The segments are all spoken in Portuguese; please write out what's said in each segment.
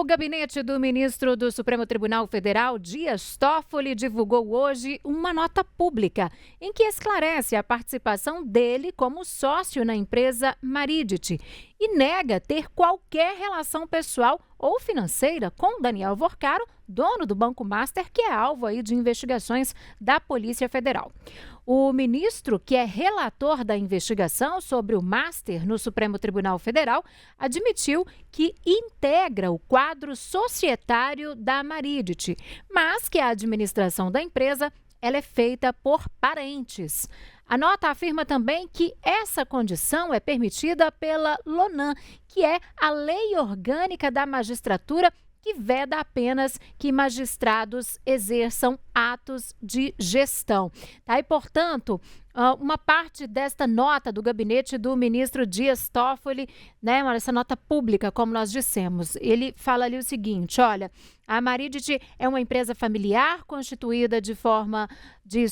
O gabinete do ministro do Supremo Tribunal Federal, Dias Toffoli, divulgou hoje uma nota pública em que esclarece a participação dele como sócio na empresa Maridit e nega ter qualquer relação pessoal ou financeira com Daniel Worcaro, dono do Banco Master, que é alvo aí de investigações da Polícia Federal. O ministro, que é relator da investigação sobre o Master no Supremo Tribunal Federal, admitiu que integra o quadro societário da Maridit, mas que a administração da empresa ela é feita por parentes. A nota afirma também que essa condição é permitida pela LONAM, que é a Lei Orgânica da Magistratura, que veda apenas que magistrados exerçam atos de gestão. Tá? E, portanto, uma parte desta nota do gabinete do ministro Dias Toffoli, né, essa nota pública, como nós dissemos, ele fala ali o seguinte, olha, a Maridit é uma empresa familiar constituída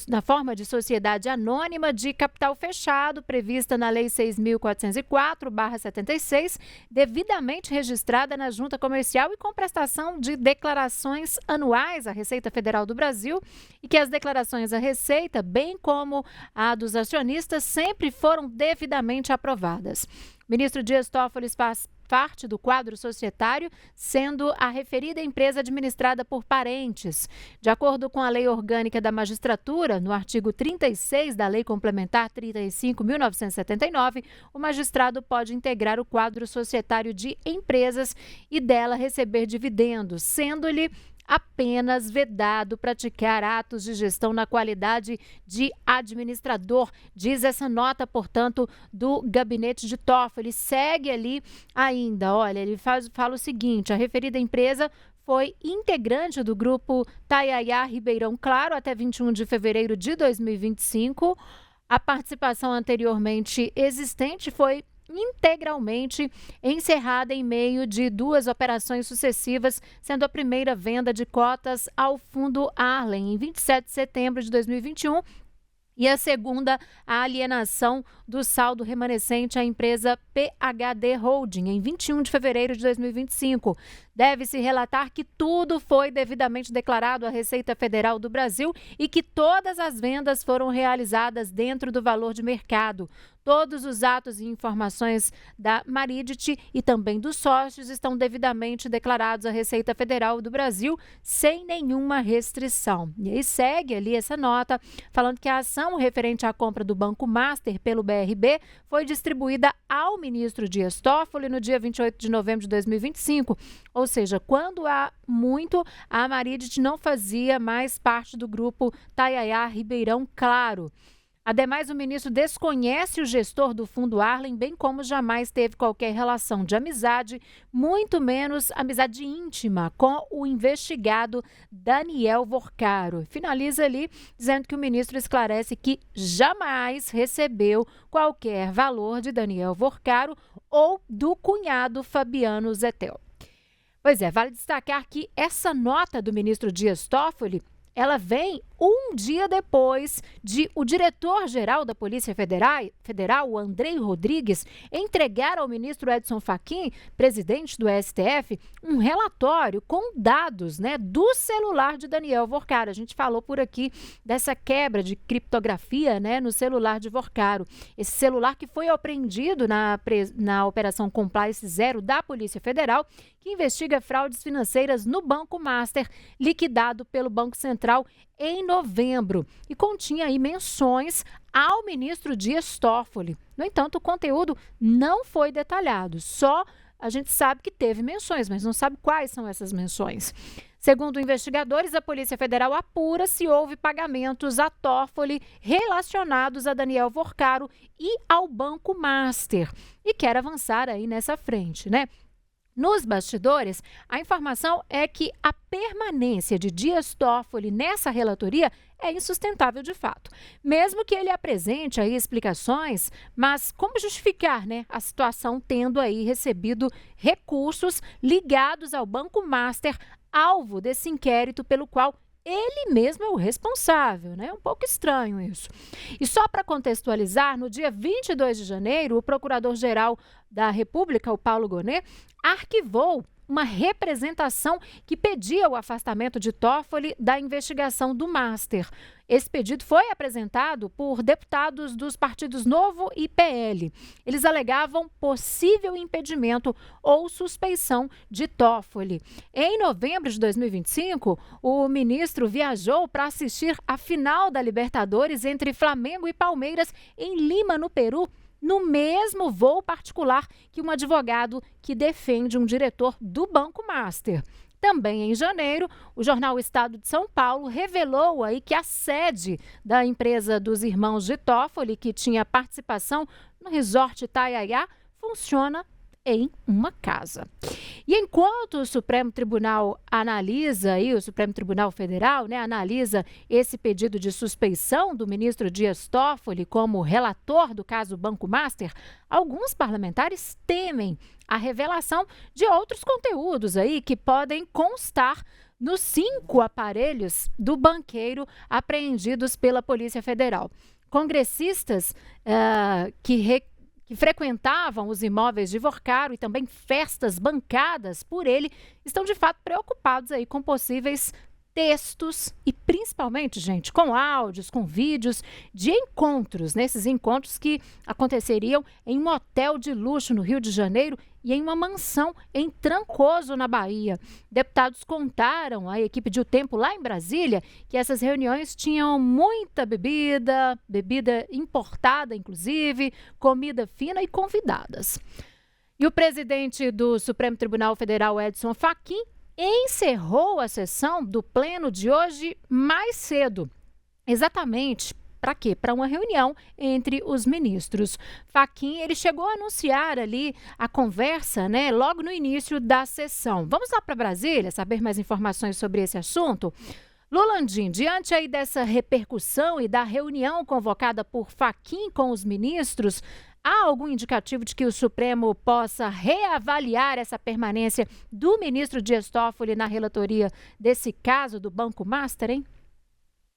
na forma de sociedade anônima de capital fechado, prevista na Lei 6.404/76, devidamente registrada na Junta Comercial e com prestação de declarações anuais à Receita Federal do Brasil, e que as declarações à Receita, bem como a dos acionistas, sempre foram devidamente aprovadas. O ministro Dias Toffoli faz parte do quadro societário, sendo a referida empresa administrada por parentes. De acordo com a Lei Orgânica da Magistratura, no artigo 36 da Lei Complementar 35.1979, o magistrado pode integrar o quadro societário de empresas e dela receber dividendos, sendo-lhe apenas vedado praticar atos de gestão na qualidade de administrador, diz essa nota, portanto, do gabinete de Toffoli. Ele segue ali ainda, olha, ele fala o seguinte, a referida empresa foi integrante do grupo Tayaya Ribeirão Claro até 21 de fevereiro de 2025. A participação anteriormente existente foi integralmente encerrada em meio de duas operações sucessivas, sendo a primeira venda de cotas ao Fundo Arlen em 27 de setembro de 2021 e a segunda, a alienação do saldo remanescente à empresa PHD Holding em 21 de fevereiro de 2025. Deve-se relatar que tudo foi devidamente declarado à Receita Federal do Brasil e que todas as vendas foram realizadas dentro do valor de mercado. Todos os atos e informações da Maridit e também dos sócios estão devidamente declarados à Receita Federal do Brasil sem nenhuma restrição. E aí segue ali essa nota falando que a ação referente à compra do Banco Master pelo BRB foi distribuída ao ministro Dias Toffoli no dia 28 de novembro de 2025. Ou seja, quando há muito, a Maridit não fazia mais parte do grupo Tayaya Ribeirão Claro. Ademais, o ministro desconhece o gestor do Fundo Arlen, bem como jamais teve qualquer relação de amizade, muito menos amizade íntima, com o investigado Daniel Worcaro. Finaliza ali dizendo que o ministro esclarece que jamais recebeu qualquer valor de Daniel Worcaro ou do cunhado Fabiano Zettel. Pois é, vale destacar que essa nota do ministro Dias Toffoli, ela vem um dia depois de o diretor-geral da Polícia Federal, o Andrei Rodrigues, entregar ao ministro Edson Fachin, presidente do STF, um relatório com dados, né, do celular de Daniel Worcaro. A gente falou por aqui dessa quebra de criptografia, né, no celular de Worcaro. Esse celular que foi apreendido na Operação Compliance Zero da Polícia Federal, que investiga fraudes financeiras no Banco Master, liquidado pelo Banco Central em novembro, e continha aí menções ao ministro Dias Toffoli. No entanto, o conteúdo não foi detalhado, só a gente sabe que teve menções, mas não sabe quais são essas menções. Segundo investigadores, a Polícia Federal apura se houve pagamentos a Toffoli relacionados a Daniel Worcaro e ao Banco Master, e quer avançar aí nessa frente, né? Nos bastidores, a informação é que a permanência de Dias Toffoli nessa relatoria é insustentável de fato. Mesmo que ele apresente aí explicações, mas como justificar, né, a situação tendo aí recebido recursos ligados ao Banco Master, alvo desse inquérito pelo qual ele mesmo é o responsável, né? É um pouco estranho isso. E só para contextualizar, no dia 22 de janeiro, o Procurador-Geral da República, o Paulo Gonet, arquivou uma representação que pedia o afastamento de Toffoli da investigação do Master. Esse pedido foi apresentado por deputados dos partidos Novo e PL. Eles alegavam possível impedimento ou suspeição de Toffoli. Em novembro de 2025, o ministro viajou para assistir a final da Libertadores entre Flamengo e Palmeiras em Lima, no Peru, no mesmo voo particular que um advogado que defende um diretor do Banco Master. Também em janeiro, o jornal Estado de São Paulo revelou aí que a sede da empresa dos irmãos de Toffoli, que tinha participação no Resort Itaiaia, funciona em uma casa. E enquanto o Supremo Tribunal analisa, aí, o Supremo Tribunal Federal, analisa esse pedido de suspeição do ministro Dias Toffoli como relator do caso Banco Master, alguns parlamentares temem a revelação de outros conteúdos aí que podem constar nos 5 aparelhos do banqueiro apreendidos pela Polícia Federal. Congressistas que frequentavam os imóveis de Vorcaro e também festas bancadas por ele, estão de fato preocupados aí com possíveis textos e principalmente, gente, com áudios, com vídeos de encontros, nesses encontros que aconteceriam em um hotel de luxo no Rio de Janeiro e em uma mansão em Trancoso, na Bahia. Deputados contaram à equipe de O Tempo lá em Brasília que essas reuniões tinham muita bebida importada, inclusive, comida fina e convidadas. E o presidente do Supremo Tribunal Federal, Edson Fachin, encerrou a sessão do pleno de hoje mais cedo. Exatamente para quê? Para uma reunião entre os ministros. Fachin, ele chegou a anunciar ali a conversa, logo no início da sessão. Vamos lá para Brasília saber mais informações sobre esse assunto? Lulandim, diante aí dessa repercussão e da reunião convocada por Fachin com os ministros, há algum indicativo de que o Supremo possa reavaliar essa permanência do ministro Dias Toffoli na relatoria desse caso do Banco Master, hein?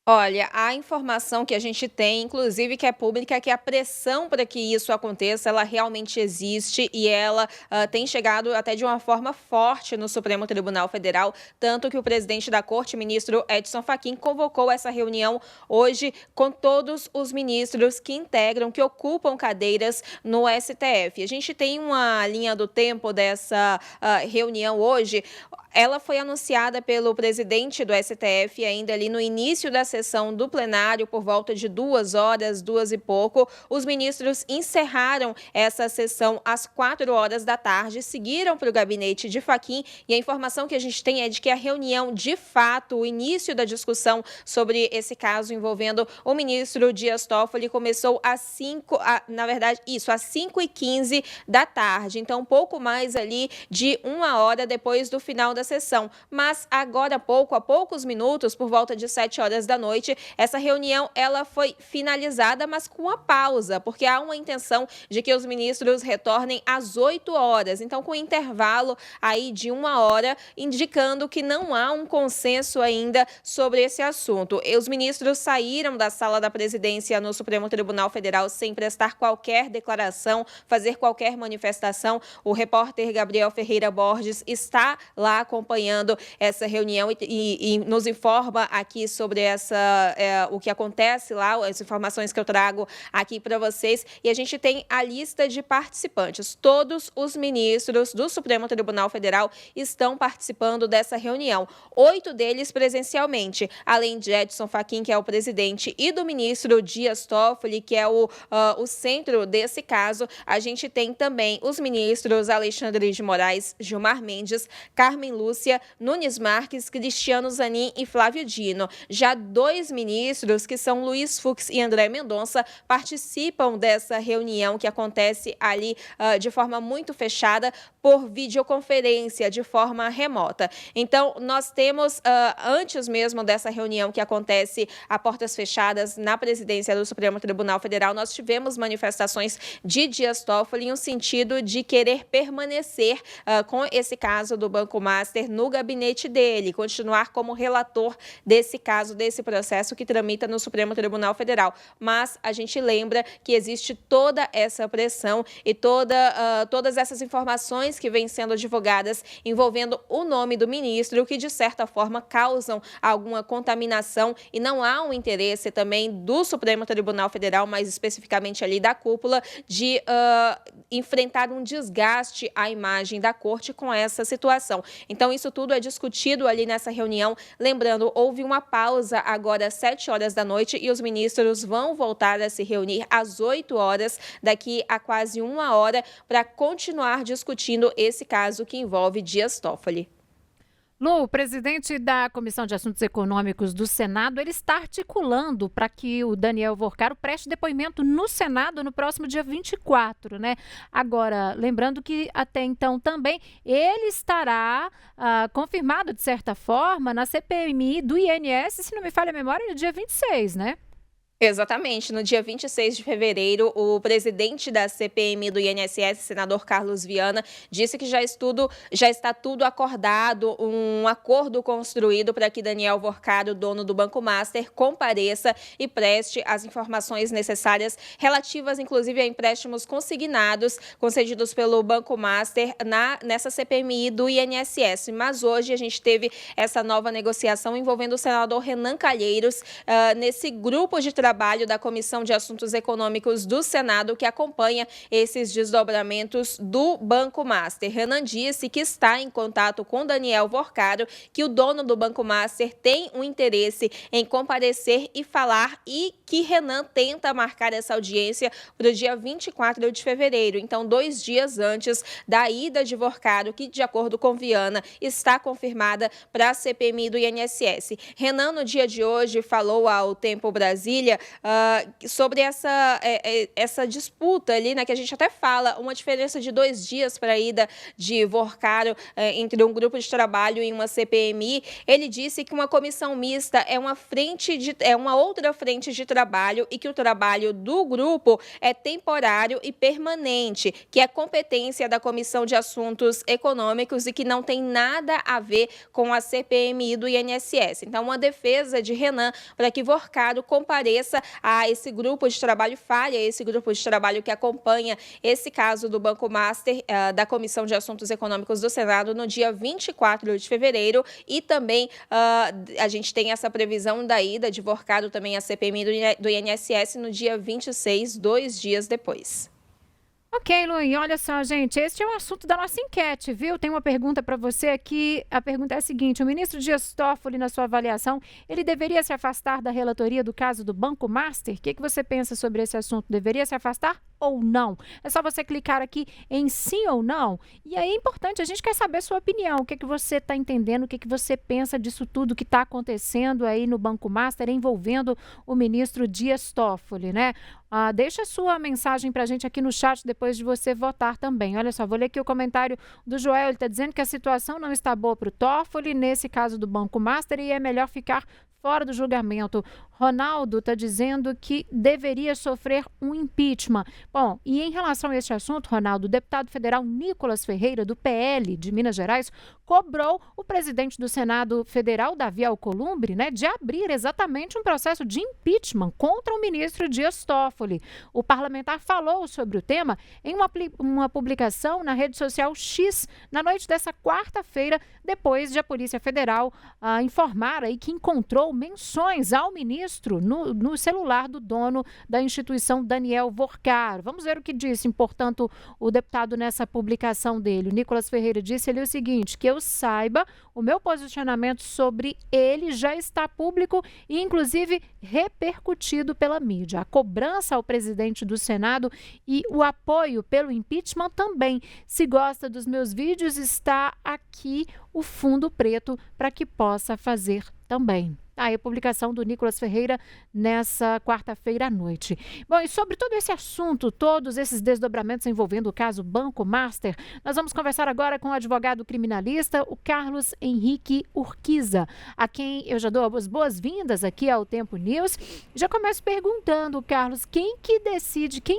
Olha, a informação que a gente tem, inclusive que é pública, é que a pressão para que isso aconteça, ela realmente existe e ela tem chegado até de uma forma forte no Supremo Tribunal Federal, tanto que o presidente da Corte, ministro Edson Fachin, convocou essa reunião hoje com todos os ministros que ocupam cadeiras no STF. A gente tem uma linha do tempo dessa reunião hoje. Ela foi anunciada pelo presidente do STF ainda ali no início da sessão do plenário, por volta de 2 horas, 2 e pouco. Os ministros encerraram essa sessão às 4 horas da tarde, seguiram para o gabinete de Fachin e a informação que a gente tem é de que a reunião, de fato, o início da discussão sobre esse caso envolvendo o ministro Dias Toffoli começou às 5h15 da tarde. Então, um pouco mais ali de 1 hora depois do final da sessão, mas agora há poucos minutos, por volta de 7 horas da noite, essa reunião ela foi finalizada, mas com uma pausa, porque há uma intenção de que os ministros retornem às 8 horas, então com intervalo aí de 1 hora, indicando que não há um consenso ainda sobre esse assunto. E os ministros saíram da sala da presidência no Supremo Tribunal Federal sem prestar qualquer declaração, fazer qualquer manifestação. O repórter Gabriel Ferreira Borges está lá acompanhando essa reunião e nos informa aqui sobre o que acontece lá, as informações que eu trago aqui para vocês. E a gente tem a lista de participantes. Todos os ministros do Supremo Tribunal Federal estão participando dessa reunião. 8 deles presencialmente, além de Edson Fachin, que é o presidente, e do ministro Dias Toffoli, que é o centro desse caso. A gente tem também os ministros Alexandre de Moraes, Gilmar Mendes, Carmen Lúcia, Nunes Marques, Cristiano Zanin e Flávio Dino. Já 2 ministros, que são Luiz Fux e André Mendonça, participam dessa reunião que acontece ali de forma muito fechada por videoconferência, de forma remota. Então, nós temos, antes mesmo dessa reunião que acontece a portas fechadas na presidência do Supremo Tribunal Federal, nós tivemos manifestações de Dias Toffoli no sentido de querer permanecer com esse caso do Banco Master no gabinete dele, continuar como relator desse caso, desse processo que tramita no Supremo Tribunal Federal. Mas a gente lembra que existe toda essa pressão e todas essas informações acusações que vêm sendo divulgadas envolvendo o nome do ministro, que de certa forma causam alguma contaminação, e não há um interesse também do Supremo Tribunal Federal, mais especificamente ali da cúpula, de enfrentar um desgaste à imagem da corte com essa situação. Então, isso tudo é discutido ali nessa reunião. Lembrando, houve uma pausa agora às 7 horas da noite e os ministros vão voltar a se reunir às 8 horas, daqui a quase uma hora, para continuar discutindo esse caso que envolve Dias Toffoli. Lu, o presidente da Comissão de Assuntos Econômicos do Senado, ele está articulando para que o Daniel Worcaro preste depoimento no Senado no próximo dia 24, né? Agora, lembrando que até então também ele estará confirmado, de certa forma, na CPMI do INS, se não me falha a memória, no dia 26, né? Exatamente. No dia 26 de fevereiro, o presidente da CPMI do INSS, senador Carlos Viana, disse que já está tudo acordado, um acordo construído para que Daniel Worcaro, dono do Banco Master, compareça e preste as informações necessárias relativas, inclusive, a empréstimos consignados concedidos pelo Banco Master nessa CPMI do INSS. Mas hoje a gente teve essa nova negociação envolvendo o senador Renan Calheiros nesse grupo de trabalho da Comissão de Assuntos Econômicos do Senado, que acompanha esses desdobramentos do Banco Master. Renan disse que está em contato com Daniel Worcaro, que o dono do Banco Master tem um interesse em comparecer e falar, e que Renan tenta marcar essa audiência para o dia 24 de fevereiro. Então, 2 dias antes da ida de Worcaro, que, de acordo com Viana, está confirmada para a CPMI do INSS. Renan, no dia de hoje, falou ao Tempo Brasília sobre essa disputa ali, né, que a gente até fala, uma diferença de 2 dias para a ida de Worcaro entre um grupo de trabalho e uma CPMI. Ele disse que uma comissão mista é uma outra frente de trabalho e que o trabalho do grupo é temporário e permanente, que é competência da Comissão de Assuntos Econômicos e que não tem nada a ver com a CPMI do INSS. Então, uma defesa de Renan para que Worcaro compareça a esse grupo de trabalho, fale a esse grupo de trabalho que acompanha esse caso do Banco Master, da Comissão de Assuntos Econômicos do Senado, no dia 24 de fevereiro. E também a gente tem essa previsão da ida de Worcaro também à CPMI do INSS no dia 26, 2 dias depois. Ok, Luí, olha só, gente, este é o assunto da nossa enquete, viu? Tem uma pergunta para você aqui. A pergunta é a seguinte: o ministro Dias Toffoli, na sua avaliação, ele deveria se afastar da relatoria do caso do Banco Master? O que você pensa sobre esse assunto? Deveria se afastar ou não? É só você clicar aqui em sim ou não. E aí é importante, a gente quer saber a sua opinião. O que você está entendendo, o que você pensa disso tudo que está acontecendo aí no Banco Master envolvendo o ministro Dias Toffoli, né? Deixa a sua mensagem para a gente aqui no chat depois de você votar também. Olha só, vou ler aqui o comentário do Joel. Ele está dizendo que a situação não está boa para o Toffoli nesse caso do Banco Master e é melhor ficar fora do julgamento. Ronaldo está dizendo que deveria sofrer um impeachment. Bom, e em relação a este assunto, Ronaldo, o deputado federal Nicolas Ferreira, do PL de Minas Gerais, cobrou o presidente do Senado Federal, Davi Alcolumbre, né, de abrir exatamente um processo de impeachment contra o ministro Dias Toffoli. O parlamentar falou sobre o tema em uma publicação na rede social X na noite dessa quarta-feira, depois de a Polícia Federal informar aí que encontrou menções ao ministro no celular do dono da instituição, Daniel Worcaro. Vamos ver o que disse, portanto, o deputado nessa publicação dele. O Nicolas Ferreira disse ali o seguinte: que eu saiba, o meu posicionamento sobre ele já está público e, inclusive, repercutido pela mídia. A cobrança ao presidente do Senado e o apoio pelo impeachment também. Se gosta dos meus vídeos, está aqui o fundo preto para que possa fazer também. Aí a publicação do Nicolas Ferreira nessa quarta-feira à noite. Bom, e sobre todo esse assunto, todos esses desdobramentos envolvendo o caso Banco Master, nós vamos conversar agora com o advogado criminalista, o Carlos Henrique Urquiza, a quem eu já dou as boas-vindas aqui ao Tempo News. Já começo perguntando, Carlos, quem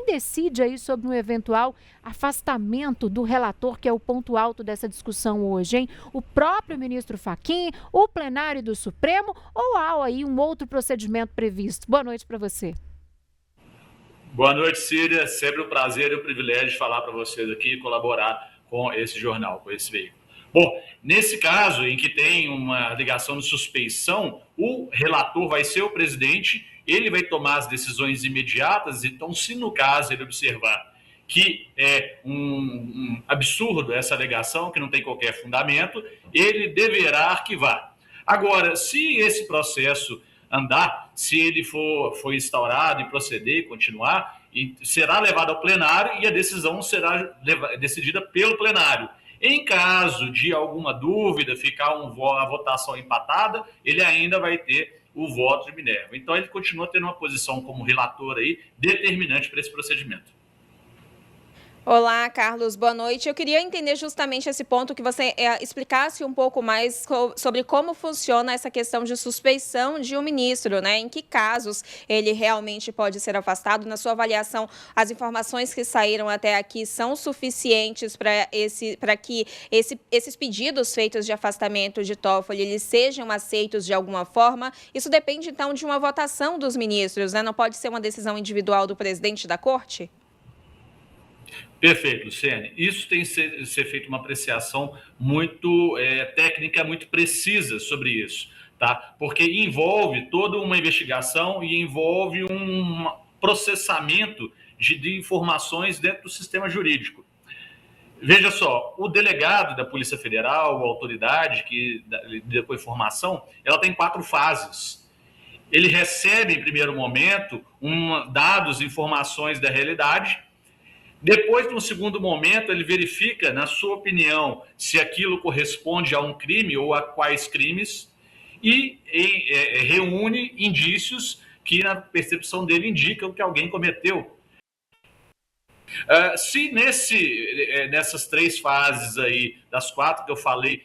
decide aí sobre um eventual afastamento do relator, que é o ponto alto dessa discussão hoje, hein? O próprio ministro Fachin, o plenário do Supremo ou há aí um outro procedimento previsto? Boa noite para você. Boa noite, Cília. Sempre um prazer e um privilégio falar para vocês aqui e colaborar com esse jornal, com esse veículo. Bom, nesse caso em que tem uma alegação de suspeição, o relator vai ser o presidente, ele vai tomar as decisões imediatas. Então, se no caso ele observar que é um absurdo essa alegação, que não tem qualquer fundamento, ele deverá arquivar. Agora, se esse processo andar, se ele for instaurado e proceder e continuar, será levado ao plenário e a decisão será decidida pelo plenário. Em caso de alguma dúvida, ficar a votação empatada, ele ainda vai ter o voto de Minerva. Então, ele continua tendo uma posição como relator aí determinante para esse procedimento. Olá, Carlos, boa noite. Eu queria entender justamente esse ponto, que você explicasse um pouco mais sobre como funciona essa questão de suspeição de um ministro, né? Em que casos ele realmente pode ser afastado? Na sua avaliação, as informações que saíram até aqui são suficientes para que esses pedidos feitos de afastamento de Toffoli eles sejam aceitos de alguma forma? Isso depende, então, de uma votação dos ministros, né? Não pode ser uma decisão individual do presidente da corte? Perfeito, Luciane. Isso tem que ser feita uma apreciação muito técnica, muito precisa sobre isso, tá? Porque envolve toda uma investigação e envolve um processamento de informações dentro do sistema jurídico. Veja só, o delegado da Polícia Federal, a autoridade que deu a informação, ela tem 4 fases. Ele recebe, em primeiro momento, dados, informações da realidade. Depois, no segundo momento, ele verifica, na sua opinião, se aquilo corresponde a um crime ou a quais crimes e reúne indícios que, na percepção dele, indicam que alguém cometeu. Se nessas 3 fases aí, das 4 que eu falei,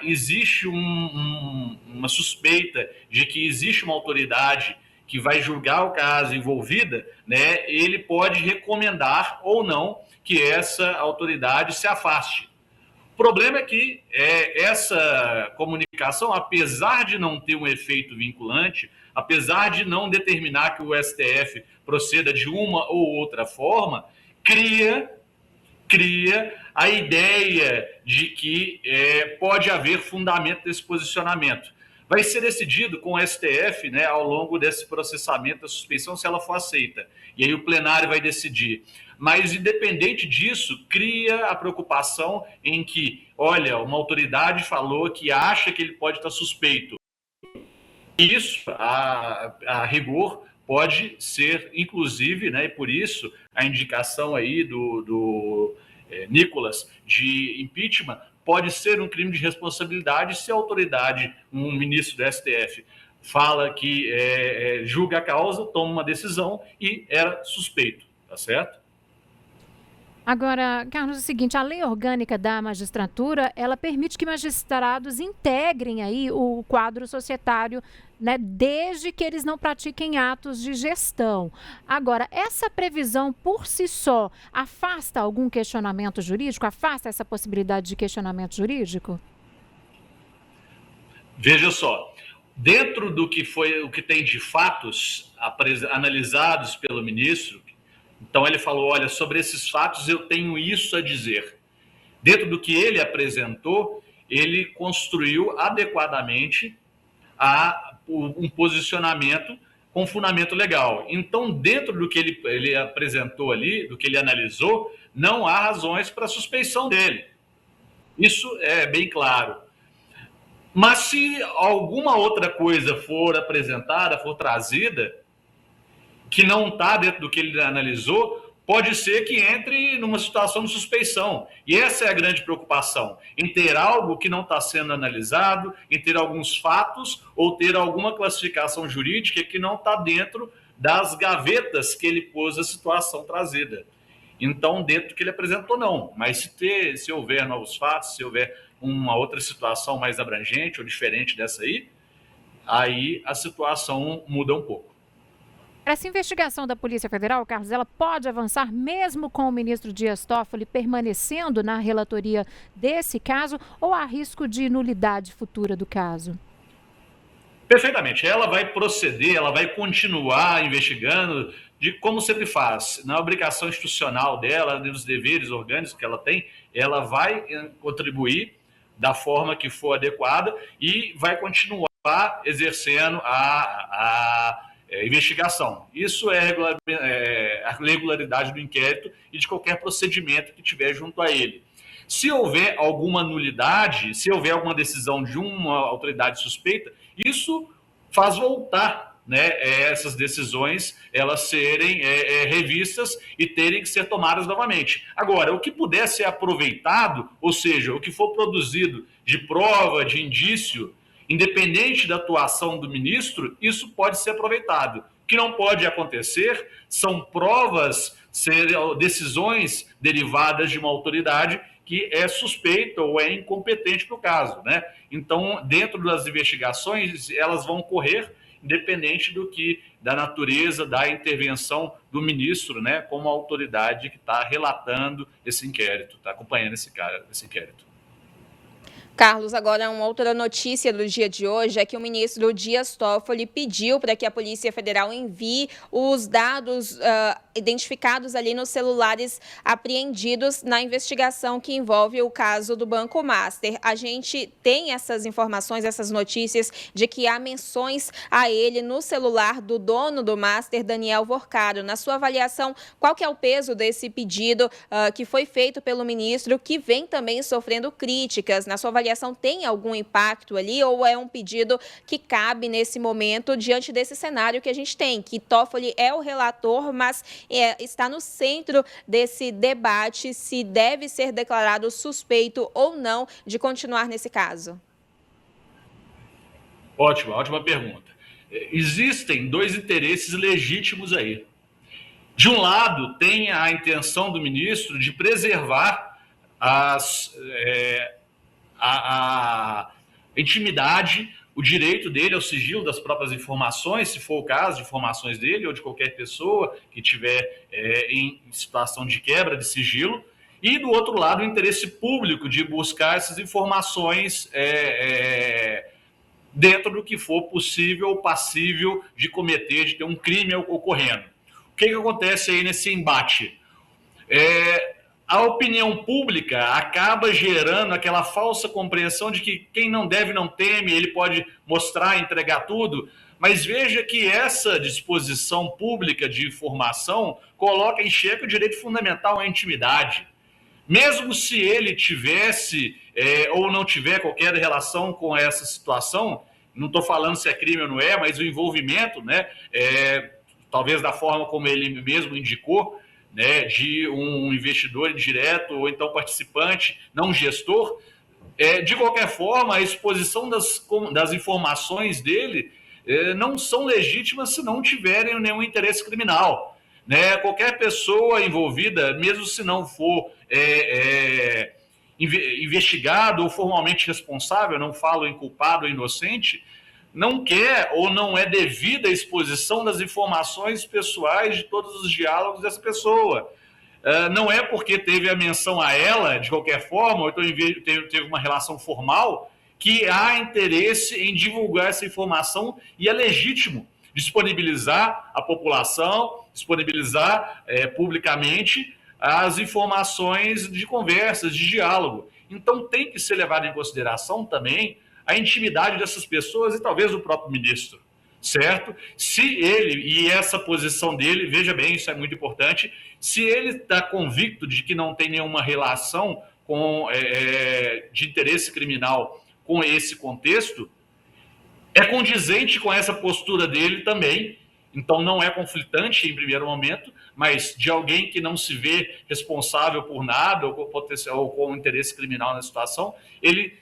existe uma suspeita de que existe uma autoridade que vai julgar o caso envolvida, né, ele pode recomendar ou não que essa autoridade se afaste. O problema é que essa comunicação, apesar de não ter um efeito vinculante, apesar de não determinar que o STF proceda de uma ou outra forma, cria a ideia de que pode haver fundamento desse posicionamento. Vai ser decidido com o STF, né, ao longo desse processamento da suspeição, se ela for aceita. E aí o plenário vai decidir. Mas, independente disso, cria a preocupação em que, olha, uma autoridade falou que acha que ele pode estar suspeito. Isso, a rigor, pode ser, inclusive, né, e por isso a indicação aí do Nicolas de impeachment, pode ser um crime de responsabilidade se a autoridade, um ministro do STF, fala que julga a causa, toma uma decisão e era suspeito, tá certo? Agora, Carlos, é o seguinte, a lei orgânica da magistratura, ela permite que magistrados integrem aí o quadro societário, né, desde que eles não pratiquem atos de gestão. Agora, essa previsão por si só afasta algum questionamento jurídico? Afasta essa possibilidade de questionamento jurídico? Veja só, dentro do que foi o que tem de fatos analisados pelo ministro, então ele falou, olha, sobre esses fatos eu tenho isso a dizer. Dentro do que ele apresentou, ele construiu adequadamente um posicionamento com fundamento legal. Então, dentro do que ele apresentou ali, do que ele analisou, não há razões para suspeição dele. Isso é bem claro. Mas se alguma outra coisa for apresentada, for trazida, que não está dentro do que ele analisou, pode ser que entre numa situação de suspeição. E essa é a grande preocupação, em ter algo que não está sendo analisado, em ter alguns fatos ou ter alguma classificação jurídica que não está dentro das gavetas que ele pôs a situação trazida. Então, dentro do que ele apresentou, não. Mas se houver novos fatos, se houver uma outra situação mais abrangente ou diferente dessa aí a situação muda um pouco. Essa investigação da Polícia Federal, Carlos, ela pode avançar mesmo com o ministro Dias Toffoli permanecendo na relatoria desse caso ou há risco de nulidade futura do caso? Perfeitamente. Ela vai proceder, ela vai continuar investigando, de como sempre faz, na obrigação institucional dela, nos deveres orgânicos que ela tem, ela vai contribuir da forma que for adequada e vai continuar exercendo a investigação. Isso é a regularidade do inquérito e de qualquer procedimento que tiver junto a ele. Se houver alguma nulidade, se houver alguma decisão de uma autoridade suspeita, isso faz voltar, né, essas decisões elas serem revistas e terem que ser tomadas novamente. Agora, o que puder ser aproveitado, ou seja, o que for produzido de prova, de indício, independente da atuação do ministro, isso pode ser aproveitado. O que não pode acontecer são provas, decisões derivadas de uma autoridade que é suspeita ou é incompetente para o caso, né? Então, dentro das investigações, elas vão correr independente da natureza da intervenção do ministro, né, como autoridade que está relatando esse inquérito, está acompanhando esse inquérito. Carlos, agora uma outra notícia do dia de hoje é que o ministro Dias Toffoli pediu para que a Polícia Federal envie os dados identificados ali nos celulares apreendidos na investigação que envolve o caso do Banco Master. A gente tem essas informações, essas notícias de que há menções a ele no celular do dono do Master, Daniel Vorcado. Na sua avaliação, qual que é o peso desse pedido que foi feito pelo ministro, que vem também sofrendo críticas? Na sua avaliação, tem algum impacto ali ou é um pedido que cabe nesse momento diante desse cenário que a gente tem, que Toffoli é o relator, mas está no centro desse debate se deve ser declarado suspeito ou não de continuar nesse caso? Ótima pergunta. Existem dois interesses legítimos aí. De um lado, tem a intenção do ministro de preservar a intimidade, o direito dele ao sigilo das próprias informações, se for o caso, de informações dele ou de qualquer pessoa que estiver em situação de quebra de sigilo, e do outro lado o interesse público de buscar essas informações dentro do que for possível ou passível de cometer, de ter um crime ocorrendo. O que acontece aí nesse embate? A opinião pública acaba gerando aquela falsa compreensão de que quem não deve não teme, ele pode mostrar, entregar tudo, mas veja que essa disposição pública de informação coloca em xeque o direito fundamental à intimidade. Mesmo se ele tivesse ou não tiver qualquer relação com essa situação, não estou falando se é crime ou não é, mas o envolvimento, né, talvez da forma como ele mesmo indicou, né, de um investidor indireto ou então participante, não gestor, de qualquer forma, a exposição das informações dele não são legítimas se não tiverem nenhum interesse criminal. Né? Qualquer pessoa envolvida, mesmo se não for investigado ou formalmente responsável, não falo em culpado ou inocente, não quer ou não é devida a exposição das informações pessoais de todos os diálogos dessa pessoa. Não é porque teve a menção a ela, de qualquer forma, ou então teve uma relação formal, que há interesse em divulgar essa informação e é legítimo disponibilizar à população, disponibilizar publicamente as informações de conversas, de diálogo. Então tem que ser levado em consideração também a intimidade dessas pessoas e talvez do próprio ministro, certo? Se ele, e essa posição dele, veja bem, isso é muito importante, se ele está convicto de que não tem nenhuma relação de interesse criminal com esse contexto, é condizente com essa postura dele também, então não é conflitante em primeiro momento, mas de alguém que não se vê responsável por nada ou com interesse criminal na situação, ele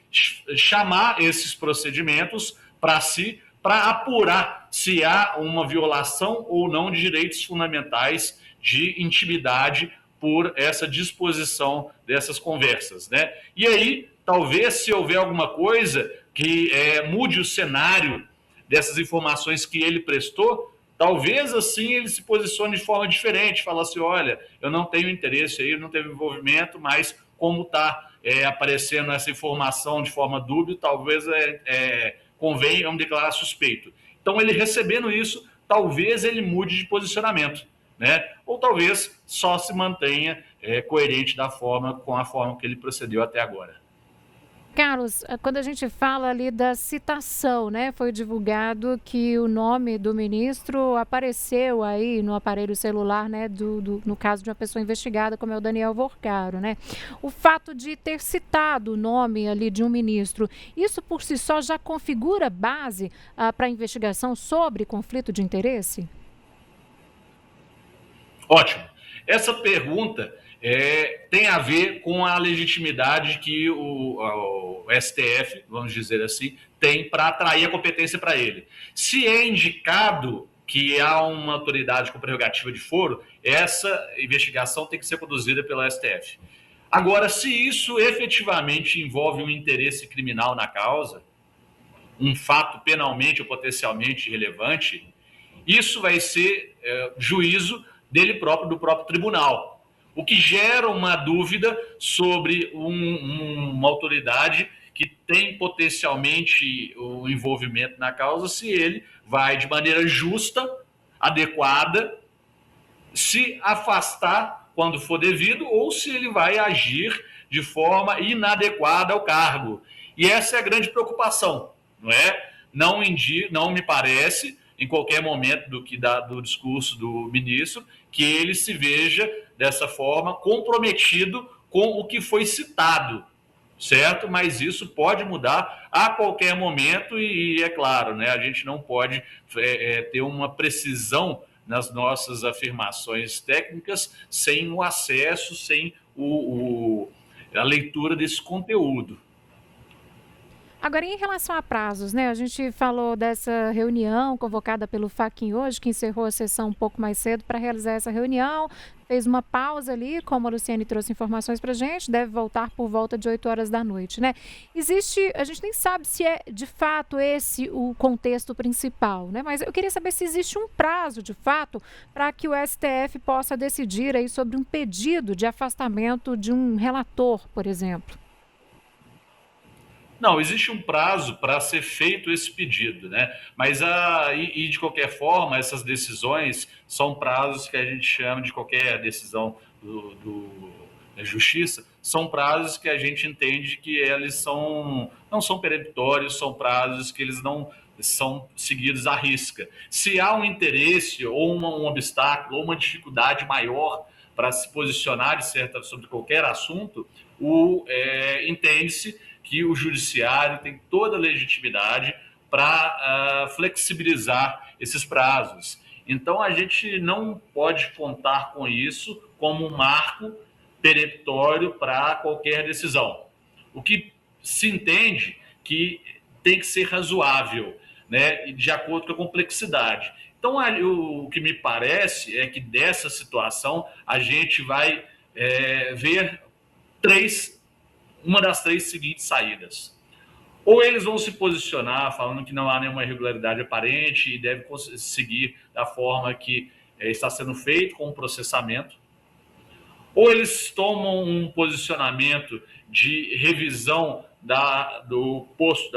chamar esses procedimentos para si, para apurar se há uma violação ou não de direitos fundamentais de intimidade por essa disposição dessas conversas, né? E aí, talvez, se houver alguma coisa que mude o cenário dessas informações que ele prestou, talvez assim ele se posicione de forma diferente, fala assim, olha, eu não tenho interesse aí, não teve envolvimento, mas como está aparecendo essa informação de forma dúbia, talvez convenha me declarar suspeito. Então, ele recebendo isso, talvez ele mude de posicionamento, né? Ou talvez só se mantenha coerente com a forma que ele procedeu até agora. Carlos, quando a gente fala ali da citação, né, foi divulgado que o nome do ministro apareceu aí no aparelho celular, né, no caso de uma pessoa investigada, como é o Daniel Vorcaro, né? O fato de ter citado o nome ali de um ministro, isso por si só já configura base para a investigação sobre conflito de interesse? Ótimo. Essa pergunta tem a ver com a legitimidade que o STF, vamos dizer assim, tem para atrair a competência para ele. Se é indicado que há uma autoridade com prerrogativa de foro, essa investigação tem que ser conduzida pelo STF. Agora, se isso efetivamente envolve um interesse criminal na causa, um fato penalmente ou potencialmente relevante, isso vai ser juízo dele próprio, do próprio tribunal, o que gera uma dúvida sobre uma autoridade que tem potencialmente o envolvimento na causa, se ele vai de maneira justa, adequada, se afastar quando for devido, ou se ele vai agir de forma inadequada ao cargo. E essa é a grande preocupação, não é? Não me parece, em qualquer momento do discurso do ministro, que ele se veja dessa forma comprometido com o que foi citado, certo? Mas isso pode mudar a qualquer momento e é claro, né? A gente não pode ter uma precisão nas nossas afirmações técnicas sem o acesso, sem a leitura desse conteúdo. Agora, em relação a prazos, né? A gente falou dessa reunião convocada pelo Fachin hoje, que encerrou a sessão um pouco mais cedo para realizar essa reunião. Fez uma pausa ali, como a Luciane trouxe informações para a gente, deve voltar por volta de 8 horas da noite, né? A gente nem sabe se é de fato esse o contexto principal, né? Mas eu queria saber se existe um prazo, de fato, para que o STF possa decidir aí sobre um pedido de afastamento de um relator, por exemplo. Não, existe um prazo para ser feito esse pedido, né? Mas de qualquer forma, essas decisões são prazos que a gente chama de qualquer decisão da justiça, são prazos que a gente entende que eles não são peremptórios, são prazos que eles não são seguidos à risca. Se há um interesse ou um obstáculo ou uma dificuldade maior para se posicionar sobre qualquer assunto, entende-se que o judiciário tem toda a legitimidade para flexibilizar esses prazos. Então, a gente não pode contar com isso como um marco peremptório para qualquer decisão. O que se entende que tem que ser razoável, né, de acordo com a complexidade. Então, o que me parece é que dessa situação a gente vai ver uma das três seguintes saídas. Ou eles vão se posicionar falando que não há nenhuma irregularidade aparente e deve seguir da forma que está sendo feito com o processamento. Ou eles tomam um posicionamento de revisão da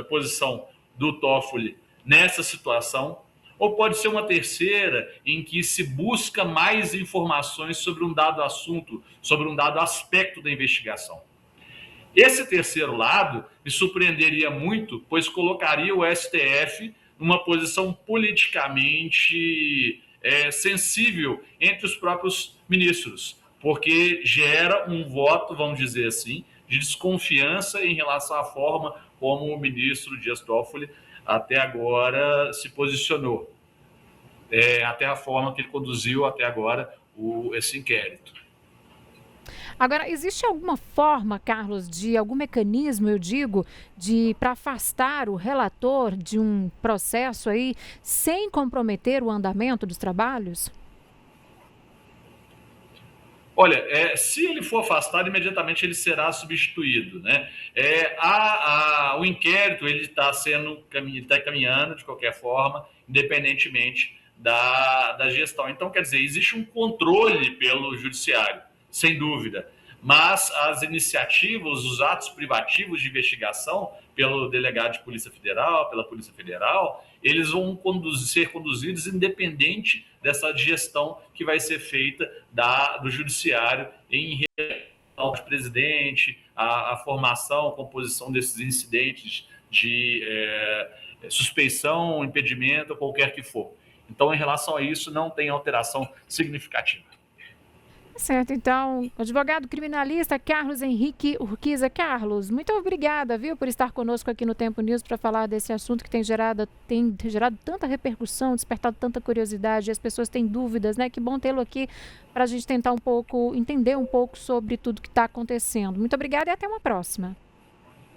posição do Toffoli nessa situação. Ou pode ser uma terceira em que se busca mais informações sobre um dado assunto, sobre um dado aspecto da investigação. Esse terceiro lado me surpreenderia muito, pois colocaria o STF numa posição politicamente sensível entre os próprios ministros, porque gera um voto, vamos dizer assim, de desconfiança em relação à forma como o ministro Dias Toffoli até agora se posicionou, até a forma que ele conduziu até agora esse inquérito. Agora, existe alguma forma, Carlos, de algum mecanismo, eu digo, para afastar o relator de um processo aí sem comprometer o andamento dos trabalhos? Olha, se ele for afastado, imediatamente ele será substituído, né? O inquérito ele está caminhando de qualquer forma, independentemente da gestão. Então, quer dizer, existe um controle pelo judiciário, sem dúvida, mas as iniciativas, os atos privativos de investigação pelo delegado de Polícia Federal, pela Polícia Federal, eles vão ser conduzidos independente dessa gestão que vai ser feita do Judiciário em relação ao presidente, a formação, a composição desses incidentes de suspeição, impedimento, qualquer que for. Então, em relação a isso, não tem alteração significativa. Certo, então, advogado criminalista Carlos Henrique Urquiza. Carlos, muito obrigada, viu, por estar conosco aqui no Tempo News para falar desse assunto que tem gerado tanta repercussão, despertado tanta curiosidade, as pessoas têm dúvidas, né? Que bom tê-lo aqui para a gente tentar entender um pouco sobre tudo que está acontecendo. Muito obrigada e até uma próxima.